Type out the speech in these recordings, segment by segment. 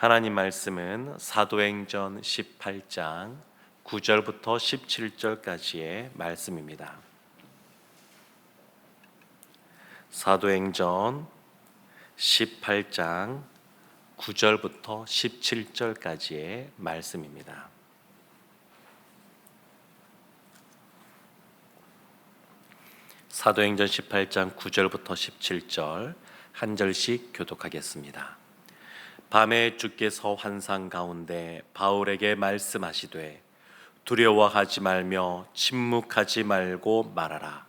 하나님 말씀은 사도행전 18장 9절부터 17절까지의 말씀입니다. 사도행전 18장 9절부터 17절까지의 말씀입니다. 사도행전 18장 9절부터 17절 한 절씩 교독하겠습니다. 밤에 주께서 환상 가운데 바울에게 말씀하시되 두려워하지 말며 침묵하지 말고 말하라.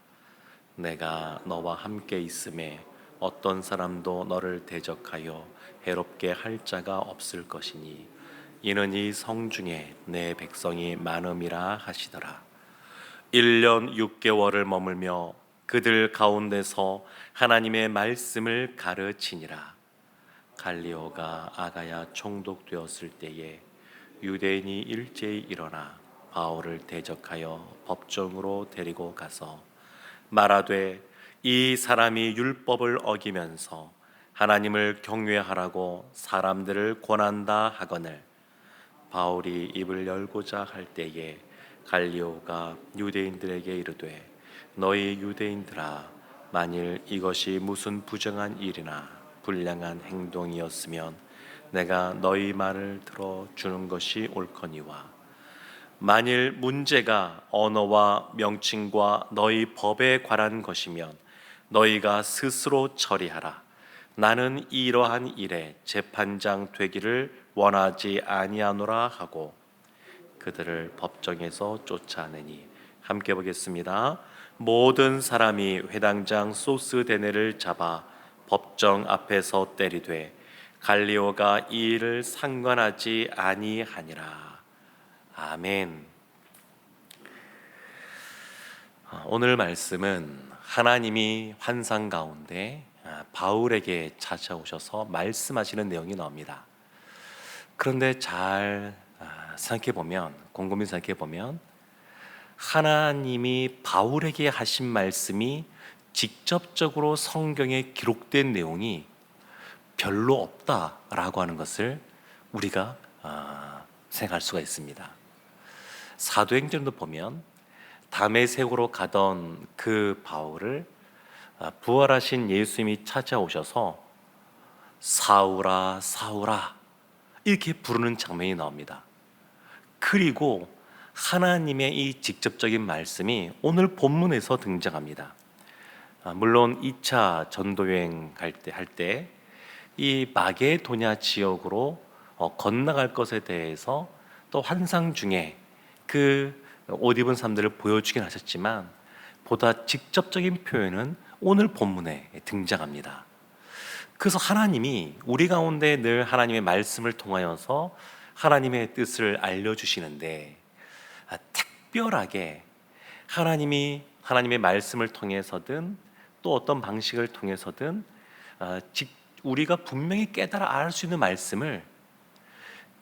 내가 너와 함께 있음에 어떤 사람도 너를 대적하여 해롭게 할 자가 없을 것이니 이는 이 성중에 내 백성이 많음이라 하시더라. 1년 6개월을 머물며 그들 가운데서 하나님의 말씀을 가르치니라. 갈리오가 아가야 총독되었을 때에 유대인이 일제히 일어나 바울을 대적하여 법정으로 데리고 가서 말하되 이 사람이 율법을 어기면서 하나님을 경외하라고 사람들을 권한다 하거늘 바울이 입을 열고자 할 때에 갈리오가 유대인들에게 이르되 너희 유대인들아 만일 이것이 무슨 부정한 일이나 불량한 행동이었으면 내가 너희 말을 들어주는 것이 옳거니와 만일 문제가 언어와 명칭과 너희 법에 관한 것이면 너희가 스스로 처리하라. 나는 이러한 일에 재판장 되기를 원하지 아니하노라 하고 그들을 법정에서 쫓아내니 함께 보겠습니다. 모든 사람이 회당장 소스데네를 잡아 법정 앞에서 때리되 갈리오가 이 일을 상관하지 아니하니라. 아멘. 오늘 말씀은 하나님이 환상 가운데 바울에게 찾아오셔서 말씀하시는 내용이 나옵니다. 그런데 잘 생각해 보면, 곰곰이 생각해 보면 하나님이 바울에게 하신 말씀이 직접적으로 성경에 기록된 내용이 별로 없다라고 하는 것을 우리가 생각할 수가 있습니다. 사도행전도 보면 다메섹으로 가던 그 바울을 부활하신 예수님이 찾아오셔서 사울아 사울아 이렇게 부르는 장면이 나옵니다. 그리고 하나님의 이 직접적인 말씀이 오늘 본문에서 등장합니다. 물론 2차 전도여행 할 때 이 마게도냐 지역으로 건너갈 것에 대해서 또 환상 중에 그 옷 입은 사람들을 보여주긴 하셨지만 보다 직접적인 표현은 오늘 본문에 등장합니다. 그래서 하나님이 우리 가운데 늘 하나님의 말씀을 통하여서 하나님의 뜻을 알려주시는데 특별하게 하나님이 하나님의 말씀을 통해서든 또 어떤 방식을 통해서든 우리가 분명히 깨달아 알 수 있는 말씀을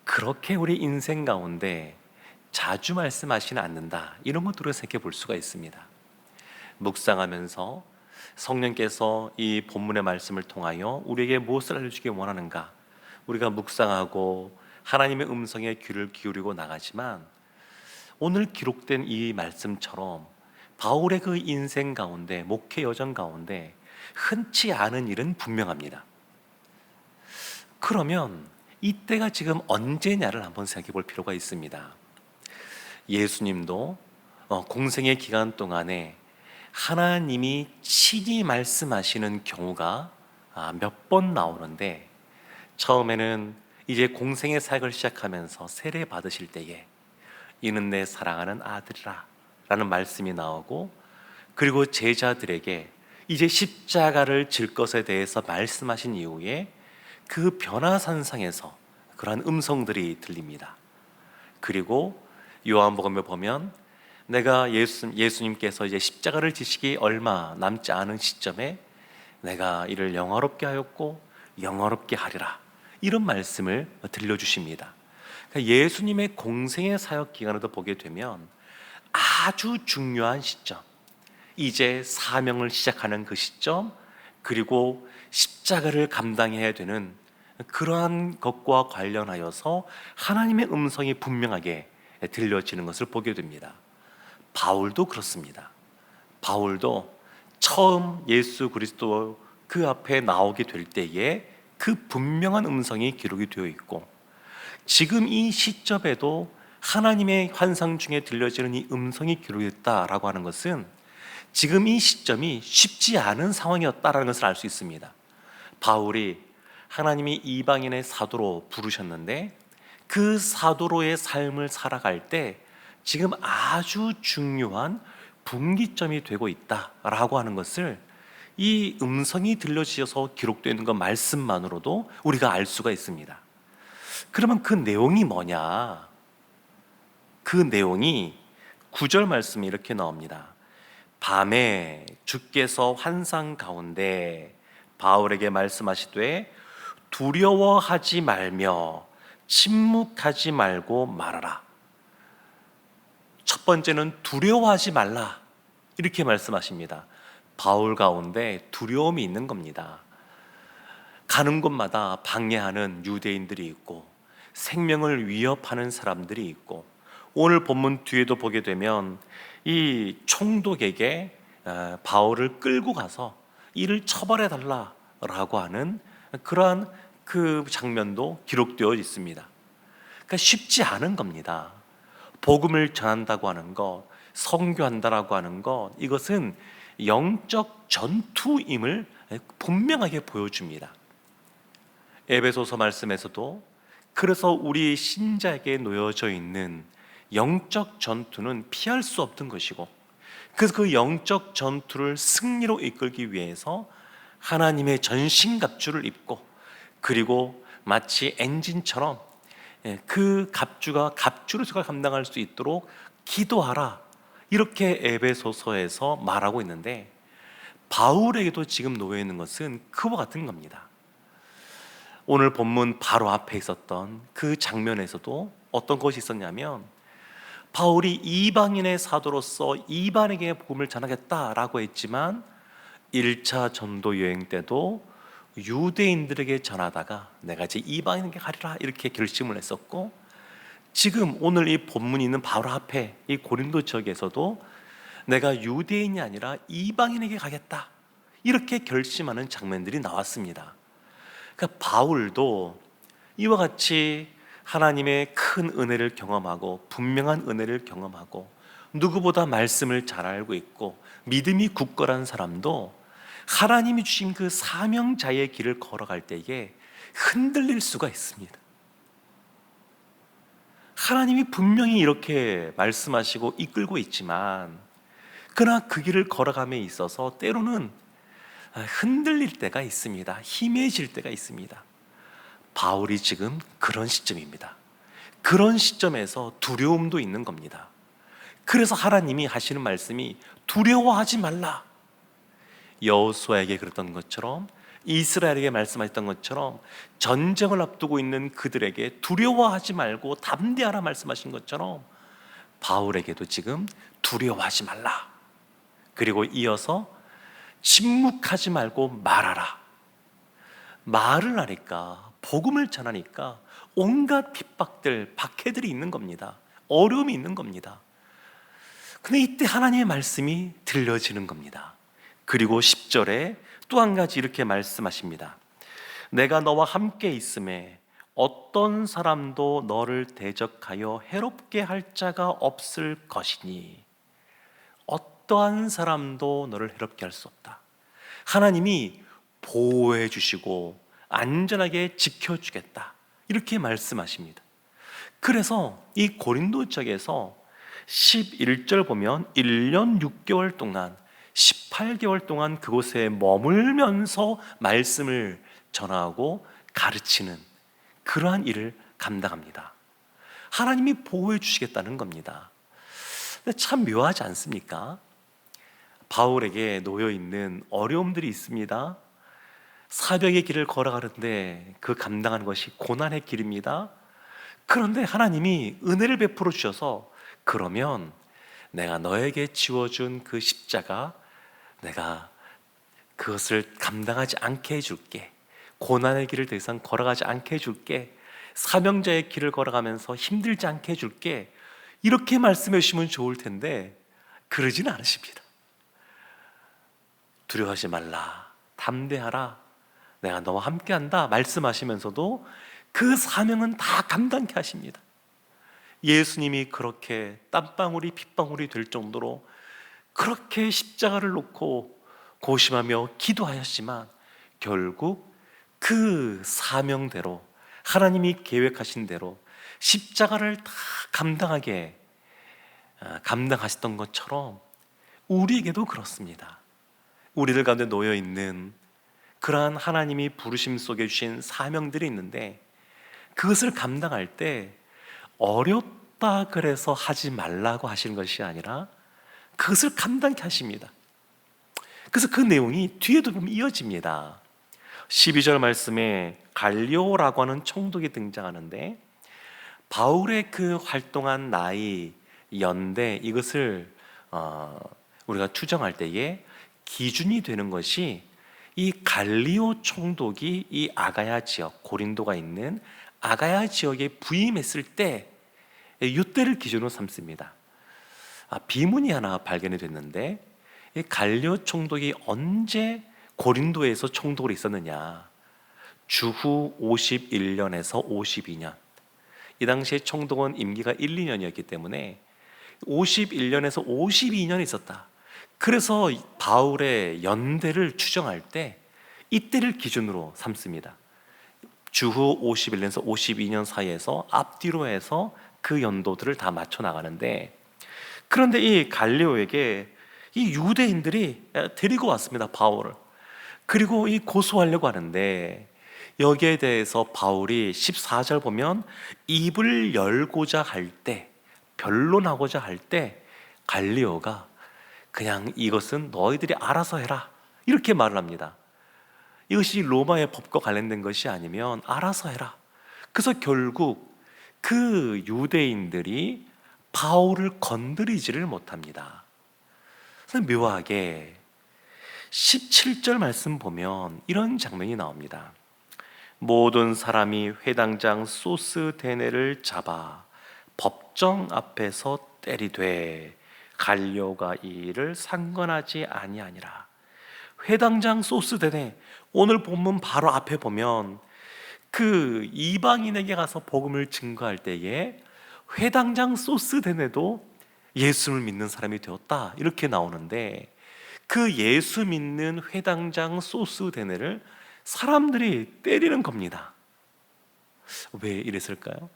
그렇게 우리 인생 가운데 자주 말씀하시는 않는다, 이런 것들을 생각해 볼 수가 있습니다. 묵상하면서 성령께서 이 본문의 말씀을 통하여 우리에게 무엇을 알려주기 원하는가 우리가 묵상하고 하나님의 음성에 귀를 기울이고 나가지만 오늘 기록된 이 말씀처럼 바울의 그 인생 가운데, 목회 여정 가운데 흔치 않은 일은 분명합니다. 그러면 이때가 지금 언제냐를 한번 생각해 볼 필요가 있습니다. 예수님도 공생의 기간 동안에 하나님이 친히 말씀하시는 경우가 몇 번 나오는데 처음에는 이제 공생의 사역을 시작하면서 세례 받으실 때에 이는 내 사랑하는 아들이라 라는 말씀이 나오고, 그리고 제자들에게 이제 십자가를 질 것에 대해서 말씀하신 이후에 그 변화산상에서 그러한 음성들이 들립니다. 그리고 요한복음에 보면 내가 예수님께서 이제 십자가를 지시기 얼마 남지 않은 시점에 내가 이를 영화롭게 하였고 영화롭게 하리라, 이런 말씀을 들려주십니다. 그러니까 예수님의 공생의 사역 기간에도 보게 되면 아주 중요한 시점, 이제 사명을 시작하는 그 시점, 그리고 십자가를 감당해야 되는 그러한 것과 관련하여서 하나님의 음성이 분명하게 들려지는 것을 보게 됩니다. 바울도 그렇습니다. 바울도 처음 예수 그리스도 그 앞에 나오게 될 때에 그 분명한 음성이 기록이 되어 있고, 지금 이 시점에도 하나님의 환상 중에 들려지는 이 음성이 기록됐다라고 하는 것은 지금 이 시점이 쉽지 않은 상황이었다라는 것을 알 수 있습니다. 바울이 하나님이 이방인의 사도로 부르셨는데 그 사도로의 삶을 살아갈 때 지금 아주 중요한 분기점이 되고 있다라고 하는 것을 이 음성이 들려지어서 기록되는 것 말씀만으로도 우리가 알 수가 있습니다. 그러면 그 내용이 뭐냐? 그 내용이 9절 말씀이 이렇게 나옵니다. 밤에 주께서 환상 가운데 바울에게 말씀하시되 두려워하지 말며 침묵하지 말고 말하라. 첫 번째는 두려워하지 말라, 이렇게 말씀하십니다. 바울 가운데 두려움이 있는 겁니다. 가는 곳마다 방해하는 유대인들이 있고 생명을 위협하는 사람들이 있고, 오늘 본문 뒤에도 보게 되면 이 총독에게 바울을 끌고 가서 이를 처벌해 달라라고 하는 그러한 그 장면도 기록되어 있습니다. 그러니까 쉽지 않은 겁니다. 복음을 전한다고 하는 것, 선교한다라고 하는 것, 이것은 영적 전투임을 분명하게 보여줍니다. 에베소서 말씀에서도 그래서 우리 신자에게 놓여져 있는 영적 전투는 피할 수 없는 것이고, 그래서 그 영적 전투를 승리로 이끌기 위해서 하나님의 전신갑주를 입고, 그리고 마치 엔진처럼 그 갑주가 갑주로서 감당할 수 있도록 기도하라, 이렇게 에베소서에서 말하고 있는데, 바울에게도 지금 놓여 있는 것은 그와 같은 겁니다. 오늘 본문 바로 앞에 있었던 그 장면에서도 어떤 것이 있었냐면, 바울이 이방인의 사도로서 이방인에게 복음을 전하겠다라고 했지만 1차 전도 여행 때도 유대인들에게 전하다가 내가 이제 이방인에게 가리라, 이렇게 결심을 했었고, 지금 오늘 이 본문이 있는 바로 앞에 이 고린도 지역에서도 내가 유대인이 아니라 이방인에게 가겠다, 이렇게 결심하는 장면들이 나왔습니다. 그러니까 바울도 이와 같이 하나님의 큰 은혜를 경험하고 분명한 은혜를 경험하고 누구보다 말씀을 잘 알고 있고 믿음이 굳건한 사람도 하나님이 주신 그 사명자의 길을 걸어갈 때에 흔들릴 수가 있습니다. 하나님이 분명히 이렇게 말씀하시고 이끌고 있지만, 그러나 그 길을 걸어감에 있어서 때로는 흔들릴 때가 있습니다. 희미해질 때가 있습니다. 바울이 지금 그런 시점입니다. 그런 시점에서 두려움도 있는 겁니다. 그래서 하나님이 하시는 말씀이 두려워하지 말라. 여호수아에게 그랬던 것처럼, 이스라엘에게 말씀하셨던 것처럼, 전쟁을 앞두고 있는 그들에게 두려워하지 말고 담대하라 말씀하신 것처럼 바울에게도 지금 두려워하지 말라, 그리고 이어서 침묵하지 말고 말하라. 말을 하니까, 복음을 전하니까 온갖 핍박들, 박해들이 있는 겁니다. 어려움이 있는 겁니다. 근데 이때 하나님의 말씀이 들려지는 겁니다. 그리고 10절에 또 한 가지 이렇게 말씀하십니다. 내가 너와 함께 있음에 어떤 사람도 너를 대적하여 해롭게 할 자가 없을 것이니, 어떠한 사람도 너를 해롭게 할 수 없다. 하나님이 보호해 주시고 안전하게 지켜주겠다, 이렇게 말씀하십니다. 그래서 이 고린도 지역에서 11절 보면 1년 6개월 동안 18개월 동안 그곳에 머물면서 말씀을 전하고 가르치는 그러한 일을 감당합니다. 하나님이 보호해 주시겠다는 겁니다. 근데 참 묘하지 않습니까? 바울에게 놓여 있는 어려움들이 있습니다. 사벽의 길을 걸어가는데 그 감당하는 것이 고난의 길입니다. 그런데 하나님이 은혜를 베풀어 주셔서, 그러면 내가 너에게 지워준 그 십자가, 내가 그것을 감당하지 않게 해줄게. 고난의 길을 더 이상 걸어가지 않게 해줄게. 사명자의 길을 걸어가면서 힘들지 않게 해줄게. 이렇게 말씀해 주시면 좋을 텐데 그러진 않으십니다. 두려워하지 말라, 담대하라, 내가 너와 함께한다 말씀하시면서도 그 사명은 다 감당케 하십니다. 예수님이 그렇게 땀방울이 핏방울이 될 정도로 그렇게 십자가를 놓고 고심하며 기도하였지만 결국 그 사명대로, 하나님이 계획하신 대로 십자가를 다 감당하셨던 것처럼 우리에게도 그렇습니다. 우리들 가운데 놓여 있는 그러한 하나님이 부르심 속에 주신 사명들이 있는데 그것을 감당할 때 어렵다 그래서 하지 말라고 하시는 것이 아니라 그것을 감당케 하십니다. 그래서 그 내용이 뒤에도 보면 이어집니다. 12절 말씀에 갈리오라고 하는 총독이 등장하는데 바울의 그 활동한 나이, 연대, 이것을 우리가 추정할 때에 기준이 되는 것이 이 갈리오 총독이 이 아가야 지역, 고린도가 있는 아가야 지역에 부임했을 때 이때를 기준으로 삼습니다. 비문이 하나 발견이 됐는데 이 갈리오 총독이 언제 고린도에서 총독으로 있었느냐, 주후 51년에서 52년. 이 당시에 총독은 임기가 1, 2년이었기 때문에 51년에서 52년이 있었다. 그래서 바울의 연대를 추정할 때 이때를 기준으로 삼습니다. 주후 51년에서 52년 사이에서 앞뒤로 해서 그 연도들을 다 맞춰 나가는데, 그런데 이 갈리오에게 이 유대인들이 데리고 왔습니다, 바울을. 그리고 이 고소하려고 하는데 여기에 대해서 바울이 14절 보면 입을 열고자 할 때, 변론하고자 할 때 갈리오가 그냥 이것은 너희들이 알아서 해라 이렇게 말을 합니다. 이것이 로마의 법과 관련된 것이 아니면 알아서 해라. 그래서 결국 그 유대인들이 바울을 건드리지를 못합니다. 그래서 묘하게 17절 말씀 보면 이런 장면이 나옵니다. 모든 사람이 회당장 소스데네를 잡아 법정 앞에서 때리되 갈리오가 이 일을 상관하지 아니하니라. 회당장 소스데네, 오늘 본문 바로 앞에 보면 그 이방인에게 가서 복음을 증거할 때에 회당장 소스데네도 예수를 믿는 사람이 되었다 이렇게 나오는데, 그 예수 믿는 회당장 소스데네를 사람들이 때리는 겁니다. 왜 이랬을까요?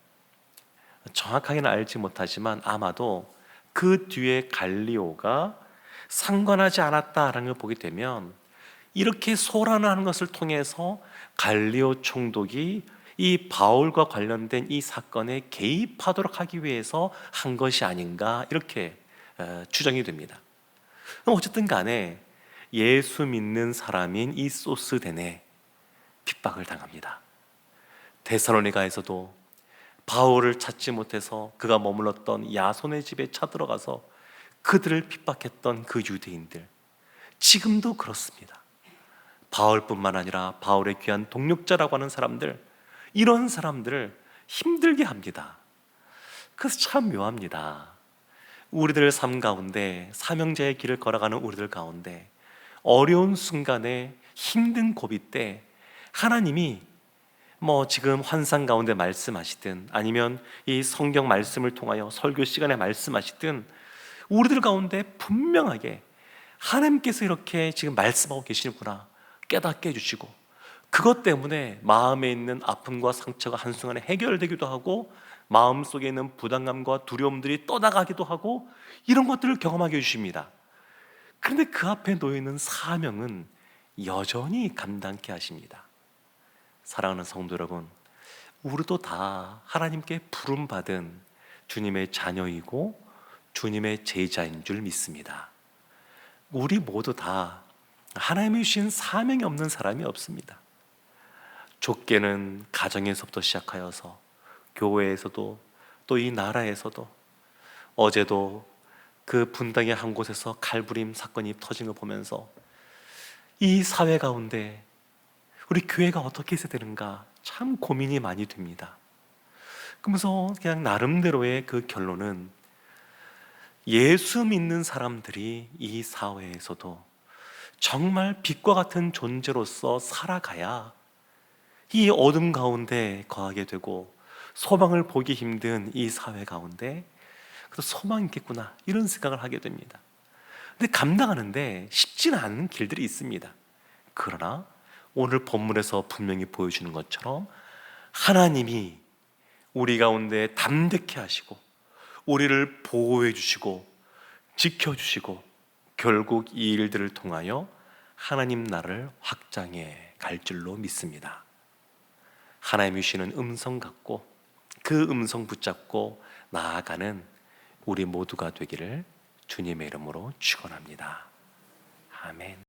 정확하게는 알지 못하지만 아마도 그 뒤에 갈리오가 상관하지 않았다라는 걸 보게 되면 이렇게 소란하는 것을 통해서 갈리오 총독이 이 바울과 관련된 이 사건에 개입하도록 하기 위해서 한 것이 아닌가 이렇게 추정이 됩니다. 어쨌든 간에 예수 믿는 사람인 이 소스데네 핍박을 당합니다. 데살로니가에서도 바울을 찾지 못해서 그가 머물렀던 야손의 집에 쳐들어가서 그들을 핍박했던 그 유대인들, 지금도 그렇습니다. 바울뿐만 아니라 바울의 귀한 동력자라고 하는 사람들, 이런 사람들을 힘들게 합니다. 그래서 참 묘합니다. 우리들 삶 가운데, 사명자의 길을 걸어가는 우리들 가운데 어려운 순간에, 힘든 고비 때 하나님이 지금 환상 가운데 말씀하시든 아니면 이 성경 말씀을 통하여 설교 시간에 말씀하시든 우리들 가운데 분명하게 하나님께서 이렇게 지금 말씀하고 계시는구나 깨닫게 해주시고, 그것 때문에 마음에 있는 아픔과 상처가 한순간에 해결되기도 하고 마음속에 있는 부담감과 두려움들이 떠나가기도 하고 이런 것들을 경험하게 해주십니다. 그런데 그 앞에 놓여있는 사명은 여전히 감당케 하십니다. 사랑하는 성도 여러분, 우리도 다 하나님께 부름받은 주님의 자녀이고 주님의 제자인 줄 믿습니다. 우리 모두 다 하나님이 주신 사명이 없는 사람이 없습니다. 좁게는 가정에서부터 시작하여서 교회에서도 또 이 나라에서도, 어제도 그 분당의 한 곳에서 칼부림 사건이 터진 걸 보면서 이 사회 가운데 우리 교회가 어떻게 있어야 되는가 참 고민이 많이 됩니다. 그러면서 그냥 나름대로의 그 결론은 예수 믿는 사람들이 이 사회에서도 정말 빛과 같은 존재로서 살아가야 이 어둠 가운데 거하게 되고 소망을 보기 힘든 이 사회 가운데 그래도 소망이 있겠구나 이런 생각을 하게 됩니다. 근데 감당하는데 쉽지는 않은 길들이 있습니다. 그러나 오늘 본문에서 분명히 보여주는 것처럼 하나님이 우리 가운데 담대케 하시고 우리를 보호해 주시고 지켜주시고 결국 이 일들을 통하여 하나님 나라를 확장해 갈 줄로 믿습니다. 하나님이 주시는 음성 갖고 그 음성 붙잡고 나아가는 우리 모두가 되기를 주님의 이름으로 축원합니다. 아멘.